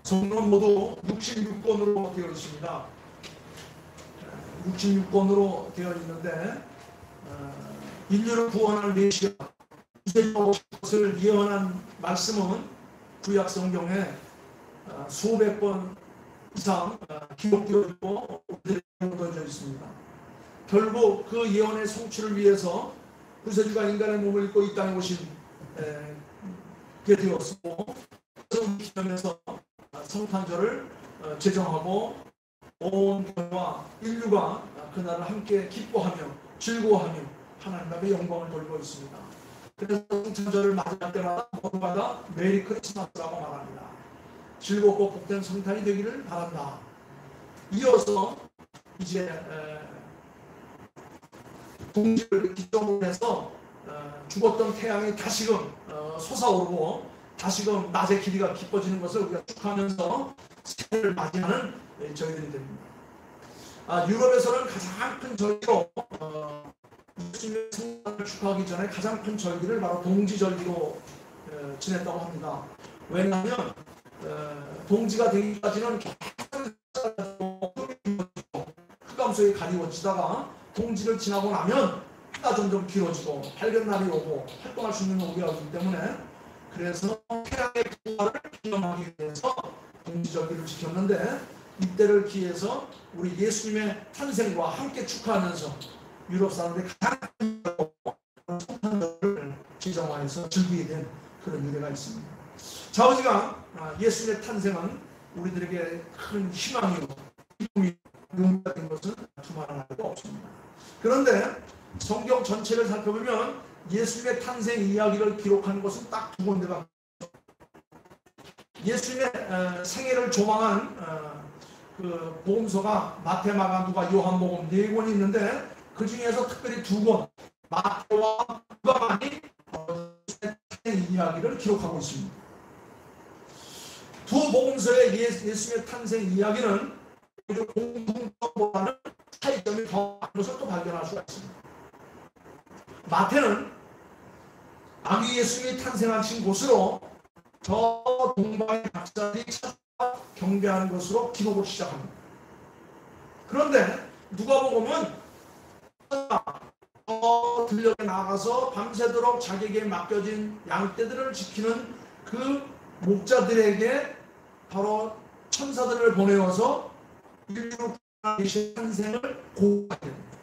성경은 모두 66권으로 되어 있습니다. 66권으로 되어 있는데 인류를 구원할 메시아 구세주가 오실 것을 예언한 말씀은 구약 성경에 수백 번 이상 기록되어 있고 얻어져 있습니다. 결국 그 예언의 성취를 위해서 구세주가 인간의 몸을 입고 이 땅에 오신 게 되었고 기념해서 성탄절을 제정하고 온 교회와 인류가 그날을 함께 기뻐하며 즐거워하며 하나님 앞에 영광을 돌리고 있습니다. 그래서 성탄절을 맞이할 때마다 모두마다 메리 크리스마스라고 말합니다. 즐겁고 복된 성탄이 되기를 바란다. 이어서 이제 동지를 기점으로 해서 죽었던 태양이 다시금 솟아오르고 다시금 낮의 길이가 깊어지는 것을 우리가 축하하면서 새해를 맞이하는 저희들이 됩니다. 유럽에서는 가장 큰 절기로 예수님의 생誕을 축하하기 전에 가장 큰 절기를 바로 동지절기로 지냈다고 합니다. 왜냐하면 동지가 되기까지는 흑암 속에 가리워지다가 동지를 지나고 나면 해가 점점 길어지고 밝은 날이 오고 활동할 수 있는 오기가 오기 때문에 그래서 태양의 부활을 기념하기 위해서 동지절기를 지켰는데 이때를 기해서 우리 예수님의 탄생과 함께 축하하면서 유럽 사람들이 가장 성탄절을 지정하여서 즐기게 된 그런 유래가 있습니다. 좌우지간 예수님의 탄생은 우리들에게 큰 희망이고 기쁨이 의미가 된 것은 두말할 수가 없습니다. 그런데 성경 전체를 살펴보면 예수님의 탄생 이야기를 기록하는 것은 딱 두 군데가 예수님의 생애를 조망한 그 복음서가 마태, 마가, 누가, 요한복음 4권이 있는데 그 중에서 특별히 2권 마태와 누가만이 탄생 이야기를 기록하고 있습니다. 두 복음서의 예수님의 탄생 이야기는 공통점보다는 차이점이 더 많은 것을 또 발견할 수가 있습니다. 마태는 아기 예수님이 탄생하신 곳으로 저 동방의 박사들이 찾아 경배하는 것으로 기록을 시작합니다. 그런데 누가복음은 들녘에 나가서 밤새도록 자기에게 맡겨진 양떼들을 지키는 그 목자들에게 바로 천사들을 보내어서 인류 탄생을 고하게 됩니다.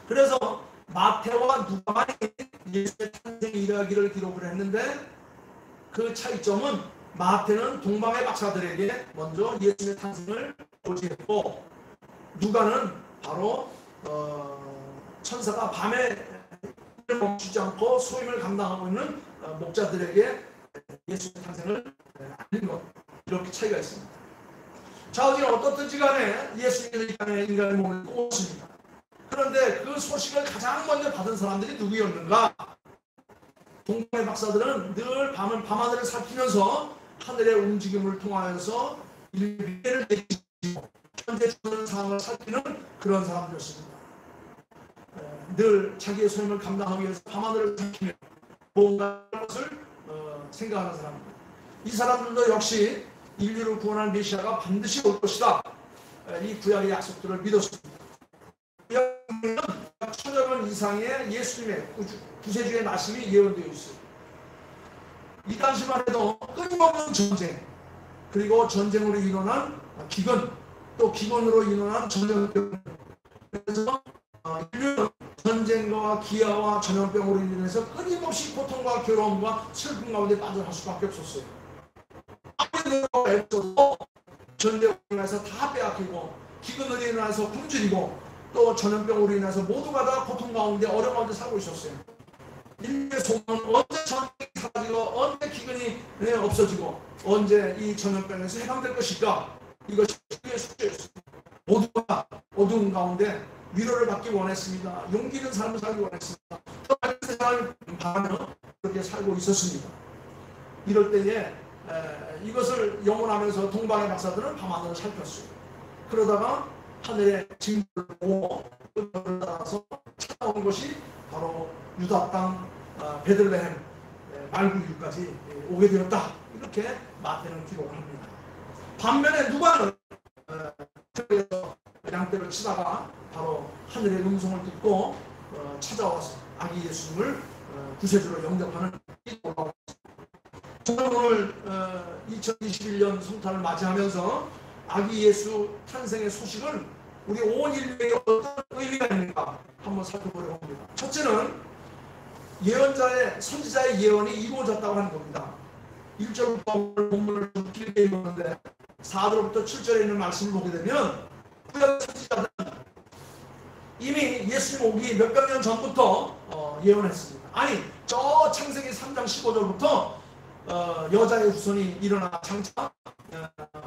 그래서 마태와 누가만이 예수의 탄생 이야기를 기록을 했는데 그 차이점은 마태는 동방의 박사들에게 먼저 예수의 탄생을 고지했고 누가는 바로 천사가 밤에 멈추지 않고 소임을 감당하고 있는 목자들에게 예수의 탄생을 알린 것, 이렇게 차이가 있습니다. 좌우지간 어떻든지 간에 예수님께서 이 땅에 인간의 몸을 꾸었습니다. 그런데 그 소식을 가장 먼저 받은 사람들이 누구였는가? 동방의 박사들은 늘 밤하늘을 살피면서 하늘의 움직임을 통하여서 인류를 내리고 현재 주는 상황을 살피는 그런 사람들이었습니다. 늘 자기의 소임을 감당하기 위해서 밤하늘을 살피며 뭔가 것을 생각하는 사람들. 이 사람들도 역시 인류를 구원할 메시아가 반드시 올 것이다. 이 구약의 약속들을 믿었습니다. 구약에는 1000여 년 이상의 예수님의 구세주의 나심이 예언되어 있어요. 이 당시만 해도 끊임없는 전쟁, 그리고 전쟁으로 일어난 기근, 또 기근으로 일어난 전염병. 그래서 인류는 전쟁과 기아와 전염병으로 인해서 끊임없이 고통과 괴로움과 슬픔 가운데 빠져갈 수밖에 없었어요. 아무래도 애써도 전쟁으로 인해서 다 빼앗기고 기근으로 인해서 굶주리고 또 전염병으로 인해서 모두가 다 고통 가운데 어려움 가운데 살고 있었어요. 인류의 소망은 언제 전쟁이 사라지고 언제 기근이 없어지고 언제 이 전염병에서 해방될 것일까? 이것이 우리의 숙제였습니다. 모두가 어두운 가운데 위로를 받기 원했습니다. 용기 있는 삶을 살기 원했습니다. 더 밝은 세상을 바라며 그렇게 살고 있었습니다. 이럴 때에 이것을 영원하면서 동방의 박사들은 밤하늘을 살폈어요. 그러다가 하늘의 징조를 보고 그를 따라서 찾아온 것이 바로 유다 땅 베들레헴 말구유까지 오게 되었다. 이렇게 마태는 기록을 합니다. 반면에 누가는 그래서 양떼를 치다가 바로 하늘의 음성을 듣고 찾아와서 아기 예수님을 구세주로 영접하는 일이 올라옵니다. 저는 오늘 2021년 성탄을 맞이하면서 아기 예수 탄생의 소식을 우리 온 인류에게 어떤 의미가 있는가 한번 살펴보려고 합니다. 첫째는 예언자의 선지자의 예언이 이루어졌다고 하는 겁니다. 1절부터 본문을 좀 길게 읽었는데 4절부터 7절에 있는 말씀을 보게 되면 구약 선지자들은 이미 예수님 오기 몇백 년 전부터 예언했습니다. 아니 저 창세기 3장 15절부터 여자의 후손이 일어나 장차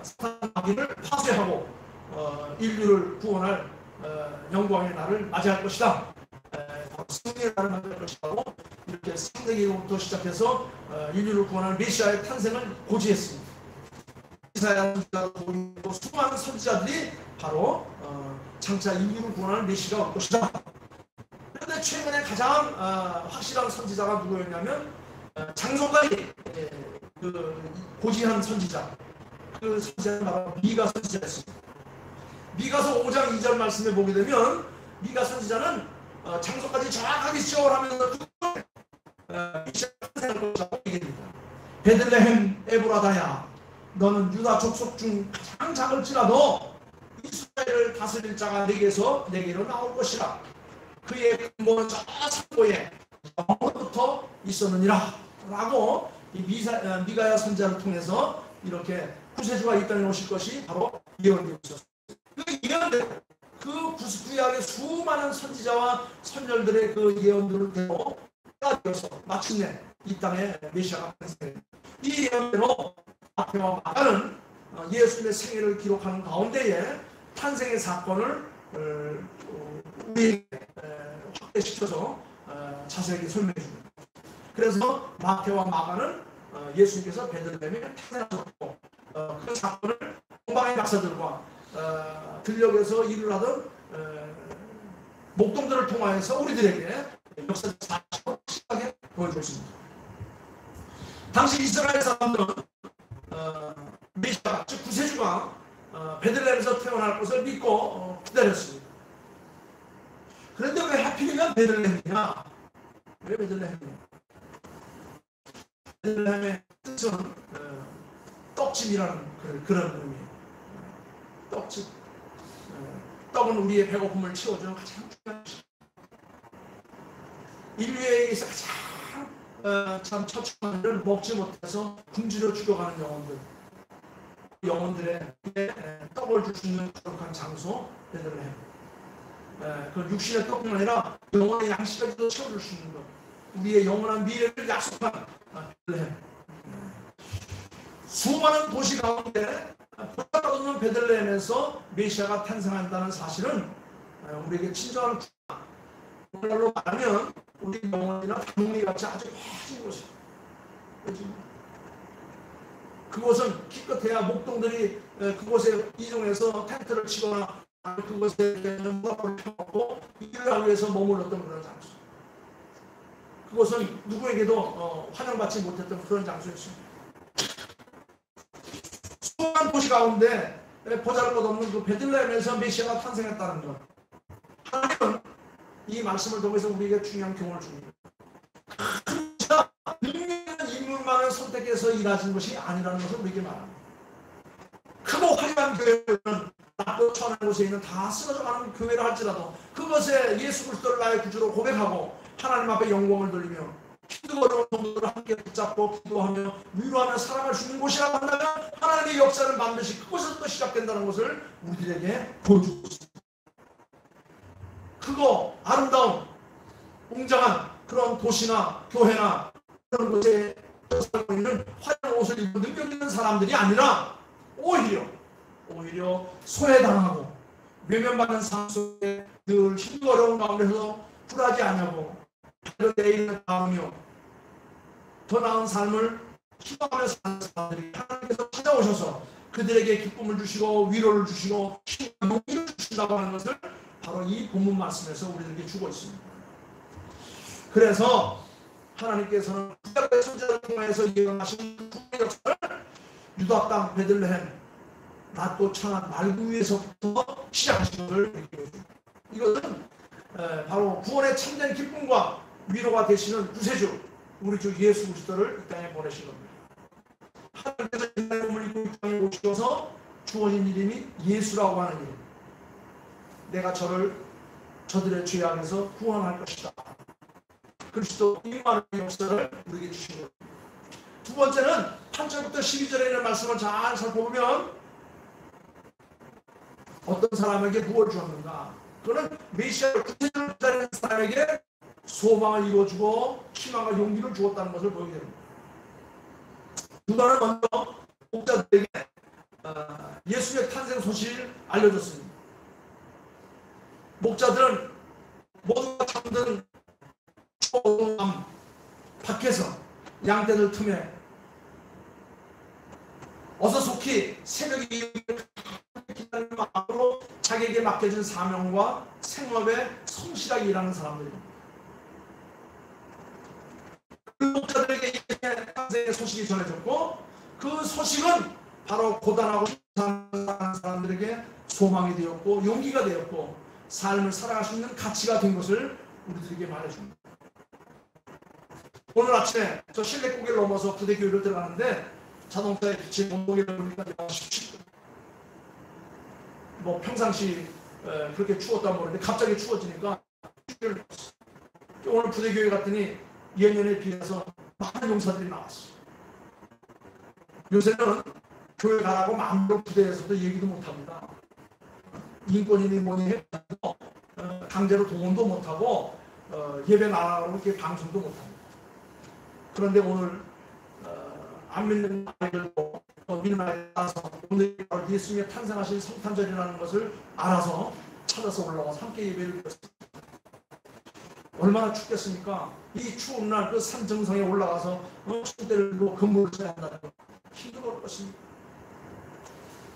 사탄 마귀를 파쇄하고 인류를 구원할 영광의 날을 맞이할 것이다. 승리의 날을 맞이할 것이라고 이렇게 창세기부터 시작해서 인류를 구원할 메시아의 탄생을 고지했습니다. 이사야 선지자도 보이고 수많은 선지자들이 바로 장차 인류를 구원할 메시아가 올 것이다. 그런데 최근에 가장 확실한 선지자가 누구였냐면 장성가리 고지한 선지자, 그 선지자는 바로 미가 선지자였습니다. 미가서 5장 2절 말씀에 보게 되면 미가 선지자는 장소까지 정확하게 지적을 하면서 메시아가 탄생할 것이라고 얘기합니다. 베들레헴 에브라다야, 너는 유다 족속 중 가장 작을지라도 이스라엘을 다스릴 자가 내게로 나올 것이라. 그의 근본은 저 창고에 영원부터 있었느니라 라고 미가야 선지자를 통해서 이렇게 구세주가 이 땅에 오실 것이 바로 예언되고 있었습니다. 그 예언대로 그 구약의 수많은 선지자와 선열들의 그 예언들을 대로 되어서 마침내 이 땅에 메시아가 탄생합니다. 이 예언대로 마태와 마가는 예수님의 생애를 기록하는 가운데에 탄생의 사건을 우리에게 확대시켜서 자세하게 설명해 줍니다. 그래서 마태와 마가는 예수님께서 베들레헴에 태어나셨고 그 사건을 동방의 박사들과 들녘에서 일을 하던 목동들을 통하여서 우리들에게 역사적 사실을 확실하게 보여줬습니다. 당시 이스라엘 사람들은 메시아, 즉 구세주가 베들레헴에서 태어날 것을 믿고 기다렸습니다. 그런데 왜 하필이면 베들레헴이냐? 왜 베들레헴이냐? 베들레헴의 뜻은 떡집이라는 그런 의미예요. 떡집. 떡은 우리의 배고픔을 채워주는 가장 중요한 것입니다. 인류에 의해서 가장 참 처참한 일을 먹지 못해서 굶주려 죽어가는 영혼들의 떡을 줄 수 있는 거룩한 장소 베들레헴. 그 육신의 떡뿐 아니라 영혼의 양식까지도 채워줄 수 있는 것. 우리의 영원한 미래를 약속한 베들레헴. 수많은 도시 가운데 보잘것 없는 베들레헴에서 메시아가 탄생한다는 사실은 우리에게 친절한 오늘날로 말하면 우리 영혼이나 단무리같이 아주 해진 곳이에요. 그곳은 기껏해야 목동들이 그곳에 이동해서 텐트를 치거나 그곳에 무화과를 펴놓고 일을 하기 위해서 머물렀던 그런 장소. 그곳은 누구에게도 환영받지 못했던 그런 장소였습니다. 수많은 도시 가운데 보잘것없는 그 베들레헴에서 메시아가 탄생했다는 것. 하나님은 이 말씀을 통해서 우리에게 중요한 교훈을 줍니다. 능력 있는 인물만을 선택해서 일하신 것이 아니라는 것을 우리에게 말합니다. 크고 화려한 교회는 낙도 천한 곳에 있는 다 쓰러져가는 교회를 할지라도 그것에 예수 그리스도를 나의 구주로 고백하고 하나님 앞에 영광을 돌리며 힘들고 어려운 성도들을 함께 붙잡고 기도하며 위로하며 살아갈 수 있는 곳이라고 한다면 하나님의 역사는 반드시 그곳에서부터 시작된다는 것을 우리들에게 보여주고 있습니다. 크고 아름다운 웅장한 그런 도시나 교회나 그런 곳에 살고 있는 화려한 옷을 입고 능력 있는 사람들이 아니라 오히려 소외당하고 외면받는 삶 속에 늘 힘들고 어려운 가운데서 굴하지 않냐고 내일을 다하며 더 나은 삶을 희망하며 사는 사람들이 하나님께서 찾아오셔서 그들에게 기쁨을 주시고 위로를 주시고 용기를 주신다고 하는 것을 바로 이 본문 말씀에서 우리들에게 주고 있습니다. 그래서 하나님께서는 구약의 선지자를 통해서 예언하신 구원의 역사를 유다 땅 베들레헴 낫도 창한 말구 위에서부터 시작하신 것을 느끼고, 이것은 바로 구원의 참된 기쁨과 위로가 되시는 구세주 우리 주 예수 그리스도를 이 땅에 보내신 겁니다. 하나님께서 인간의 몸을 입고 이 땅에 오셔서 주어진 이름이 예수라고 하는 이름. 내가 저들의 죄악에서 구원할 것이다. 그리스도 임마누엘 역사를 우리에게 주신 겁니다. 두 번째는 8절부터 12절에 있는 말씀을 잘 살펴보면 어떤 사람에게 무엇을 주었는가? 그거는 메시아를 구세주를 기다리는 사람에게 소망을 이루어주고 희망과 용기를 주었다는 것을 보이게 됩니다. 유다는 먼저 목자들에게 예수의 탄생 소식을 알려줬습니다. 목자들은 모두가 잠든 초밤 밖에서 양떼들 틈에 어서 속히 새벽이 기다리는 마음으로 자기에게 맡겨진 사명과 생업에 성실하게 일하는 사람들입니다. 그 목자들에게 예수의 탄생의 소식이 전해졌고, 그 소식은 바로 고단하고 사는 사람들에게 소망이 되었고 용기가 되었고 삶을 살아갈 수 있는 가치가 된 것을 우리들에게 말해줍니다. 오늘 아침에 저 실내고개를 넘어서 부대교회로 들어가는데 자동차에 빛이 온도계를 보니까 내가 17도. 뭐 평상시 그렇게 추웠단 모르는데 갑자기 추워지니까 오늘 부대교회 갔더니 예년에 비해서 많은 용사들이 나왔어. 요새는 교회 가라고 마음대로 부대에서도 얘기도 못합니다. 인권이니 뭐니 해도 강제로 동원도 못하고 예배 나가고 이렇게 방송도 못합니다. 그런데 오늘 안 믿는 아이들도 믿는 아이들 따라서 오늘 예수님의 탄생하신 성탄절이라는 것을 알아서 찾아서 올라와서 함께 예배를 드렸습니다. 얼마나 춥겠습니까? 이 추운 날 그 산 정상에 올라가서 촛대를 들고 근무를 해야 한다는 것 힘들 것입니다.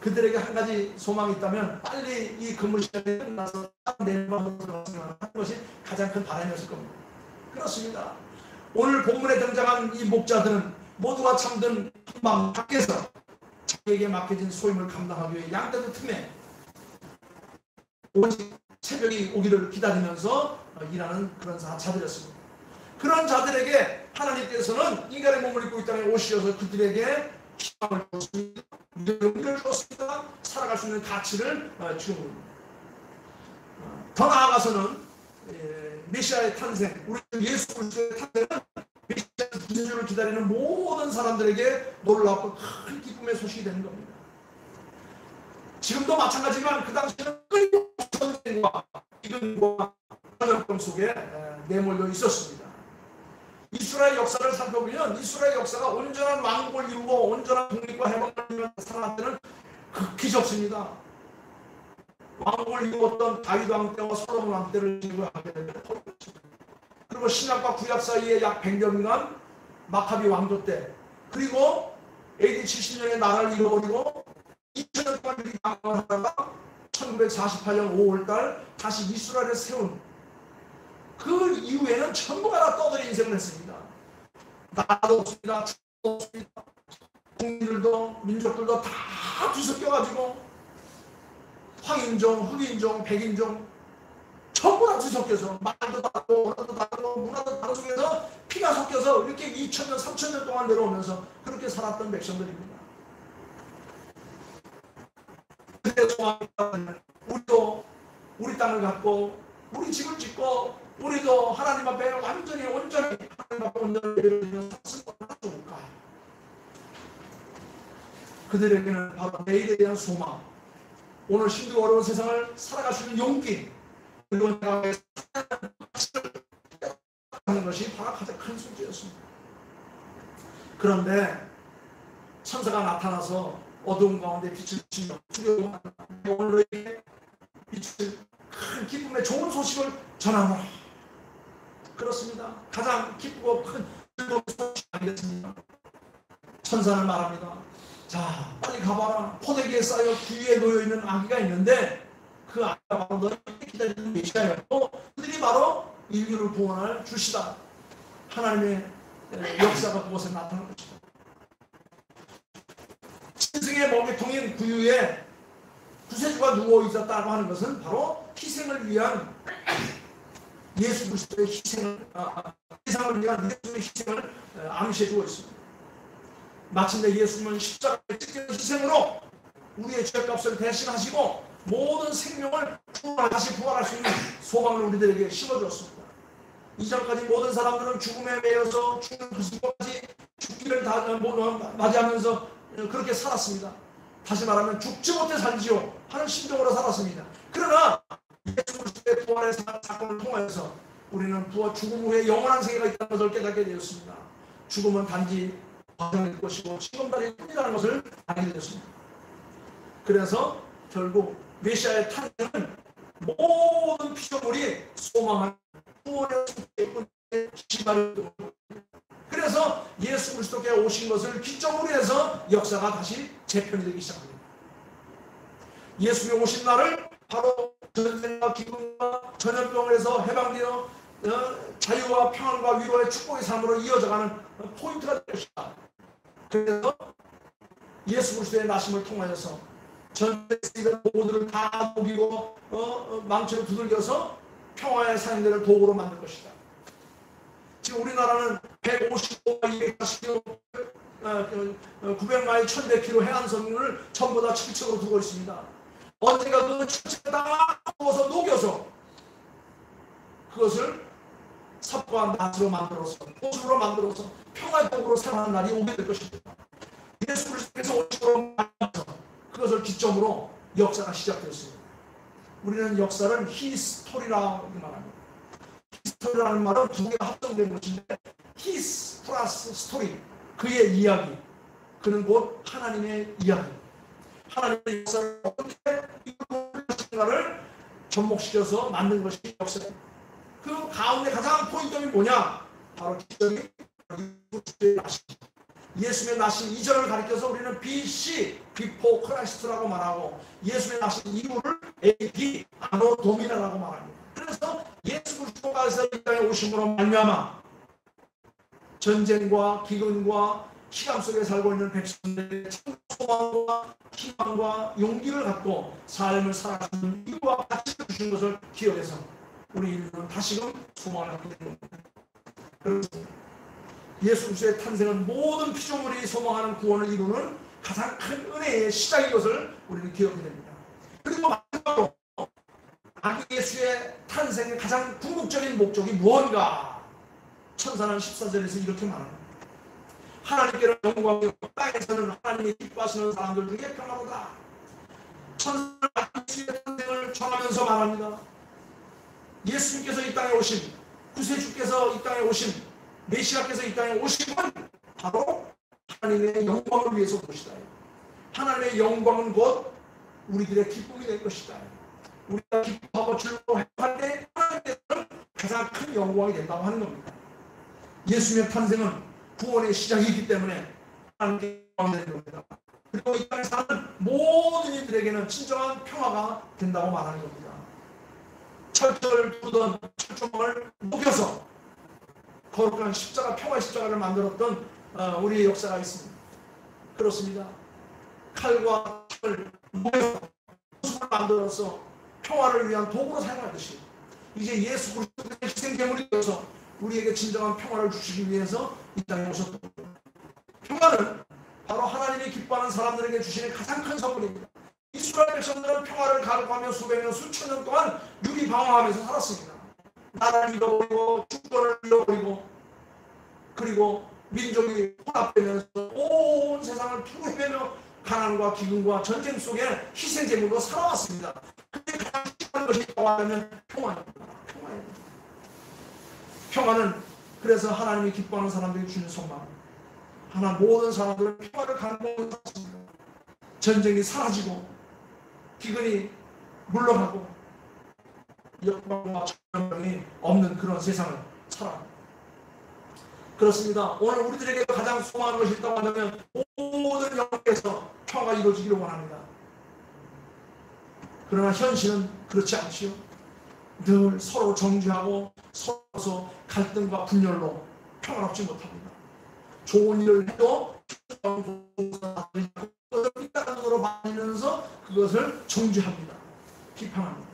그들에게 한 가지 소망이 있다면 빨리 이 근무 시간이 끝나서 내일만 들어가서 하는 것이 가장 큰 바람이었을 겁니다. 그렇습니다. 오늘 본문에 등장한 이 목자들은 모두가 잠든 밤 밖에서 자기에게 맡겨진 소임을 감당하기 위해 양떼들 틈에 오직 새벽이 오기를 기다리면서 일하는 그런 자들이었습니다. 그런 자들에게 하나님께서는 인간의 몸을 입고 이 땅에 오셔서 그들에게 희망을 주었습니다. 용기를 주었습니다. 살아갈 수 있는 가치를 주는 겁니다. 더 나아가서는 메시아의 탄생, 우리 예수 그리스도의 탄생은 메시아의 구세주를 기다리는 모든 사람들에게 놀랍고 큰 기쁨의 소식이 되는 겁니다. 지금도 마찬가지지만 그 당시에는 끊임없는 전쟁과 기근과 전염병 속에 내몰려 있었습니다. 이스라엘 역사를 살펴보면 이스라엘 역사가 온전한 왕국을 이루고 온전한 독립과 해방을 이루는 사람들은 극히 적습니다. 왕국을 이루었던 다윗 왕 때와 솔로몬 왕 때를 제거하게 되면 그리고 신약과 구약 사이에 약 100년간 마카비 왕조 때, 그리고 AD 70년에 나라를 잃어버리고 2000년 동안 이렇게 강화를 하다가 1948년 5월달 다시 이스라엘을 세운 그 이후에는 전부가 다 떠들이 인생을 했습니다. 나라도 없습니다. 주도 없습니다. 국민들도 민족들도 다 뒤섞여가지고 황인종, 흑인종, 백인종 전부 다 뒤섞여서 말도 다르고 언어도 다르고 문화도 다른 속에서 피가 섞여서 이렇게 2000년, 3000년 동안 내려오면서 그렇게 살았던 백성들입니다. 그래서 우리도 우리 땅을 갖고 우리 집을 짓고 우리도 하나님 앞에 완전히 온전히 하나님 앞에 온전히 예배를 드리며 샀을 것을 좋을까? 그들에게는 바로 내일에 대한 소망, 오늘 힘들고 어려운 세상을 살아갈 수 있는 용기, 그리고 내가 하는 것이 바로 가장 큰 숙제였습니다. 그런데 천사가 나타나서 어두운 가운데 빛을 비추며 두려워하는 오늘 너에게 빛을 큰 기쁨의 좋은 소식을 전하노라. 그렇습니다. 가장 기쁘고 큰 즐거운 소식 아니겠습니까? 천사는 말합니다. 자, 빨리 가봐라. 포대기에 쌓여 귀에 놓여있는 아기가 있는데 그 아기가 바로 너희 기다리는 메시아였고 그들이 바로 인류를 구원할 주시다. 하나님의 역사가 그곳에 나타난 것이다. 짐승의 먹이통인 구유에 구세주가 누워 있었다고 하는 것은 바로 희생을 위한 예수 그리스도의 세상을 위한 예수의 희생을 암시해주고 있습니다. 마침내 예수님은 십자가에 찢기는 희생으로 우리의 죄값을 대신하시고 모든 생명을 다시 부활할 수 있는 소망을 우리들에게 심어주었습니다. 이전까지 모든 사람들은 죽음에 매여서 죽는 그 순간까지 죽기를 맞이하면서 그렇게 살았습니다. 다시 말하면 죽지 못해 살지요 하는 심정으로 살았습니다. 그러나 예수 그리스도의 부활의 사건을 통해서 우리는 죽음 후에 영원한 세계가 있다는 것을 깨닫게 되었습니다. 죽음은 단지 과정일 것이고 시험달일 뿐이라는 것을 알게 되었습니다. 그래서 결국 메시아의 탄생은 모든 피조물이 소망하는 구원의 시발을. 그래서 예수 그리스도께 오신 것을 기점으로 해서 역사가 다시 재편이 되기 시작합니다. 예수님이 오신 날을 바로 전쟁과 기근과 전염병에서 해방되어 자유와 평안과 위로의 축복의 삶으로 이어져가는 포인트가 될 것이다. 그래서 예수 그리스도의 나심을 통하여서 전쟁의 도구들을 다 녹이고 망치로 두들겨서 평화의 사용대를 도구로 만들 것이다. 지금 우리나라는 155마일, 240km, 900마일, 1100km 해안선을 전부 다 철책으로 두고 있습니다. 언젠가 그 철책을 다 부어서 녹여서 그것을 삽과 낫으로 만들어서 호수로 만들어서 평화의 도구로 사용하는 날이 오게 될 것입니다. 예수 그리스도께서 오시고 그것을 기점으로 역사가 시작되었습니다. 우리는 역사를 히스토리라고 말합니다. 히스토리라는 말은 두 개가 합성된 것인데 히스 플러스 스토리, 그의 이야기, 그는 곧 하나님의 이야기, 하나님의 역사를 어떻게 이루어질까를 접목시켜서 만든 것이 역사입니다. 그 가운데 가장 포인트이 뭐냐? 바로 기점이 예수의 나심. 예수의 나심 이전을 가리켜서 우리는 BC, Before Christ라고 말하고 예수의 나심 이후를 AD, 아노 도미나라고 말합니다. 그래서 예수 그리스도가 이 땅에 오심으로 말미암아 전쟁과 기근과 시간 속에 살고 있는 백성들의 소망과 희망과 용기를 갖고 삶을 살아가는 이유와 가치를 주신 것을 기억해서 우리 인류는 다시금 소망을 갖게 되는 겁니다. 그렇습니다. 예수 그리스도의 탄생은 모든 피조물이 소망하는 구원을 이루는 가장 큰 은혜의 시작인 것을 우리는 기억해야 됩니다. 그리고 마지막으로 아기 예수의 탄생의 가장 궁극적인 목적이 무언가? 천사는 14절에서 이렇게 말합니다. 하나님께는 영광이 땅에서는 하나님이 기뻐하시는 사람들 중에 평화로다. 천사는 아기 예수의 탄생을 전하면서 말합니다. 예수님께서 이 땅에 오신, 구세주께서 이 땅에 오신, 메시아께서 이 땅에 오심은 바로 하나님의 영광을 위해서 온 것이다. 하나님의 영광은 곧 우리들의 기쁨이 될 것이다. 우리가 기뻐하고 즐거워할 때 하나님께서는 가장 큰 영광이 된다고 하는 겁니다. 예수님의 탄생은 구원의 시작이기 때문에 하나님께 영광이 되는 겁니다. 그리고 이 땅에 사는 모든 이들에게는 진정한 평화가 된다고 말하는 겁니다. 철저를 두던 철조망을 녹여서 거룩한 십자가, 평화의 십자가를 만들었던 우리의 역사가 있습니다. 그렇습니다. 칼과 철을 녹여서 호수를 만들어서 평화를 위한 도구로 사용하듯이 이제 예수 그리스도의 희생제물이 되어서 우리에게 진정한 평화를 주시기 위해서 이 땅에 오셨던 겁니다. 평화는 바로 하나님이 기뻐하는 사람들에게 주시는 가장 큰 선물입니다. 이스라엘 백성들은 평화를 가로가며 수백 년, 수천 년 동안 유리방황하면서 살았습니다. 나라를 잃어버리고 주권을 잃어버리고 그리고 민족이 혼합되면서 온 세상을 두고 헤매며 가난과 기근과 전쟁 속에 희생제물로 살아왔습니다. 그때 가장 중요한 것이 뭐냐면 평화입니다. 평화는 그래서 하나님이 기뻐하는 사람들이 주는 소망. 하나 모든 사람들은 평화를 강구하고 살았습니다. 전쟁이 사라지고 기근이 물러가고 역경과 전쟁이 없는 그런 세상을 살아갑니다. 그렇습니다. 오늘 우리들에게 가장 소망하는 것이 있다고 한다면 모든 영역에서 평화가 이루어지기를 원합니다. 그러나 현실은 그렇지 않지요. 늘 서로 정죄하고 서로 갈등과 분열로 평화롭지 못합니다. 좋은 일을 해도 삐딱으로 만들면서 그것을 정죄합니다. 비판합니다.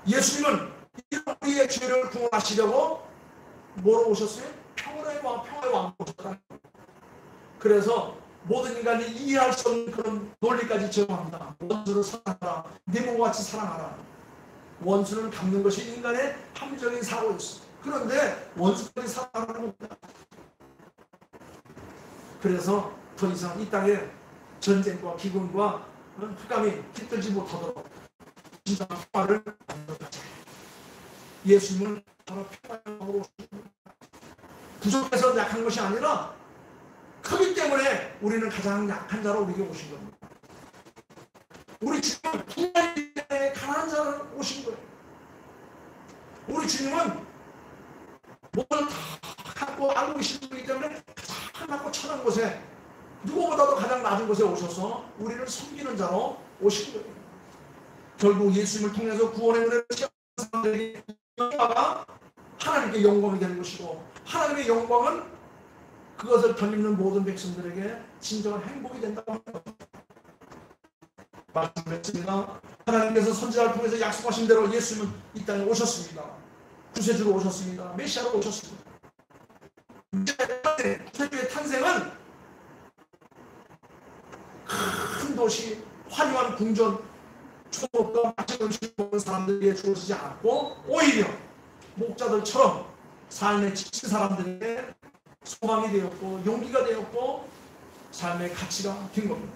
예수님은 우리의 죄를 구원하시려고 뭐로 오셨어요? 평화의 왕 오셨다. 그래서 모든 인간이 이해할 수 없는 그런 논리까지 적용합니다. 원수를 사랑하라. 네 몸과 같이 사랑하라. 원수를 갚는 것이 인간의 합리적인 사고였어요. 그런데 원수까지 사랑하라는 겁니다. 그래서 더 이상 이 땅에 전쟁과 기근과 흑암이 깃들지 못하도록 진짜 평화를 만들어가자. 예수님은 바로 평화의 왕으로 오십니다. 부족해서 약한 것이 아니라 크기 때문에 우리는 가장 약한 자로 우리에게 오신 겁니다. 우리 주님은 분야이기 때문에 가난한 자로 오신 거예요. 우리 주님은 뭐를 다 갖고 알고 계신 분이기 때문에 가장 낮고 천한 곳에 누구보다도 가장 낮은 곳에 오셔서 우리를 섬기는 자로 오신 거예요. 결국 예수님을 통해서 구원의 은혜를 체험한 사람들에게 영광가 하나님께 영광이 되는 것이고 하나님의 영광은 그것을 덧입는 모든 백성들에게 진정한 행복이 된다고 합니다. 말씀드렸습니다. 하나님께서 선지자를 통해서 약속하신 대로 예수님은 이 땅에 오셨습니다. 구세주로 오셨습니다. 메시아로 오셨습니다. 구세주의 탄생은 큰 도시, 화려한 궁전, 초목과 맛있는 음식 먹는 사람들에게 주어지지 않았고 오히려 목자들처럼 삶에 지친 사람들에게 소망이 되었고 용기가 되었고 삶의 가치가 된 겁니다.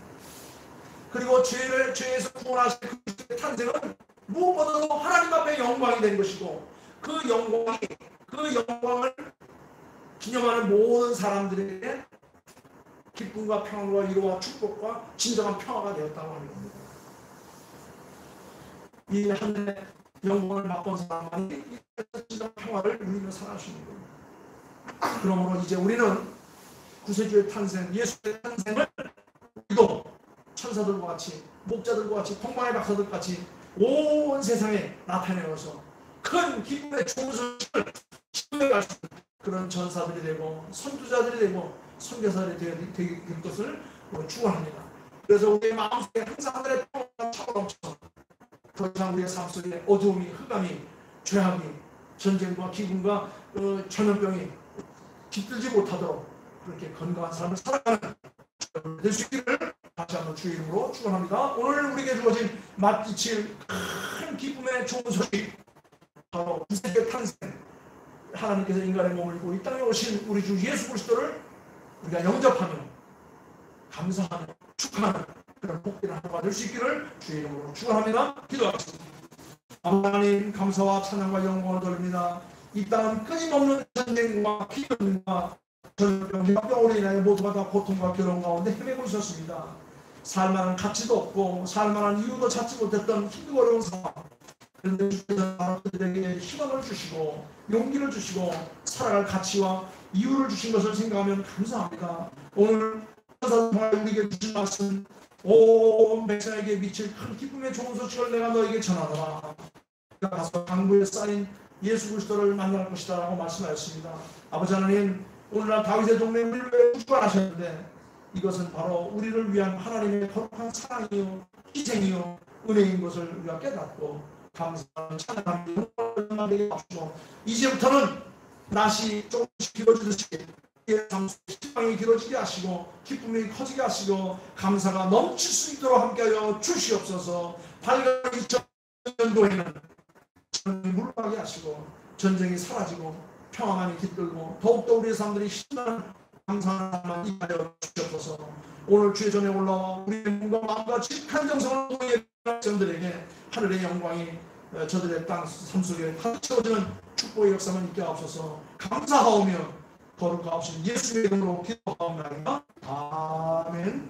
그리고 죄에서 구원하신 그리스도의 탄생은 무엇보다도 하나님 앞에 영광이 된 것이고 그 영광을 기념하는 모든 사람들에게 기쁨과 평안과 위로와 축복과 진정한 평화가 되었다고 하는 겁니다. 이 하늘의 영광을 맛본 사람만이 진정한 평화를 누리며 살아갈 수 있는 겁니다. 그러므로 이제 우리는 구세주의 탄생, 예수의 탄생을 우리도 천사들과 같이 목자들과 같이 동방의 박사들 같이 온 세상에 나타내어서 큰 기쁨의 좋은 소식을 전해갈 수 있는 그런 전사들이 되고 선두자들이 되고 선교사들이 될 것을 축원합니다. 그래서 우리의 마음속에 항상 하늘의 평화가 차오르면서 더 이상 우리의 삶 속에 어두움이 흑암이 죄악이 전쟁과 기근과 전염병이 깃들지 못하도록 그렇게 건강한 삶을 살아가는 될 수 있기를 다시 한번 주의 이름으로 축원합니다. 오늘 우리에게 주어진 맛지칠 큰 기쁨의 좋은 소식 바로 구세주의 탄생 하나님께서 인간의 몸을 입고 이 땅에 오신 우리 주 예수 그리스도를 우리가 영접하며 감사하며 축하하는 그런 복된 하루가 될 수 있기를 주의 이름으로 축원합니다. 기도하겠습니다. 하나님 감사와 찬양과 영광을 돌립니다. 이 땅은 끊임없는 전쟁과 기근과 전염병으로 인하여 모두가 다 고통과 괴로움 가운데 헤매고 있었습니다. 살만한 가치도 없고 살만한 이유도 찾지 못했던 힘들고 어려운 상황. 그런데 주께서 그들에게 희망을 주시고 용기를 주시고 살아갈 가치와 이유를 주신 것을 생각하면 감사합니다. 오늘 우리에게 주신 말씀 온 백성에게 미칠 큰 기쁨의 좋은 소식을 내가 너에게 전하노라. 가서 강구에 쌓인 예수 그리스도를 만날 것이다 라고 말씀하셨습니다. 아버지 하나님 오늘날 다윗의 동네를 왜 구원하셨는데 이것은 바로 우리를 위한 하나님의 거룩한 사랑이요 희생이요 은혜인 것을 우리가 깨닫고 감사하는 찬양하는 영광을 받으시고 이제부터는 낮이 조금씩 길어지듯이 희망이 길어지게 하시고 기쁨이 커지게 하시고 감사가 넘칠 수 있도록 함께하여 주시옵소서. 밝은 2000년도에는 전쟁이 물러가게 하시고 전쟁이 사라지고 평화만이 깃들고 더욱더 우리 사람들이 신나는 감사하는 삶만 임하여 주시옵소서. 오늘 주의 전에 올라와 우리의 몸과 마음과 지극한 정성을 통해 백성들에게 하늘의 영광이 저들의 땅 삶 속에 다 채워지는 축복의 역사만 있게 하옵소서. 감사하오며 거룩하옵신 예수의 이름으로 기도하옵나이다. 아멘.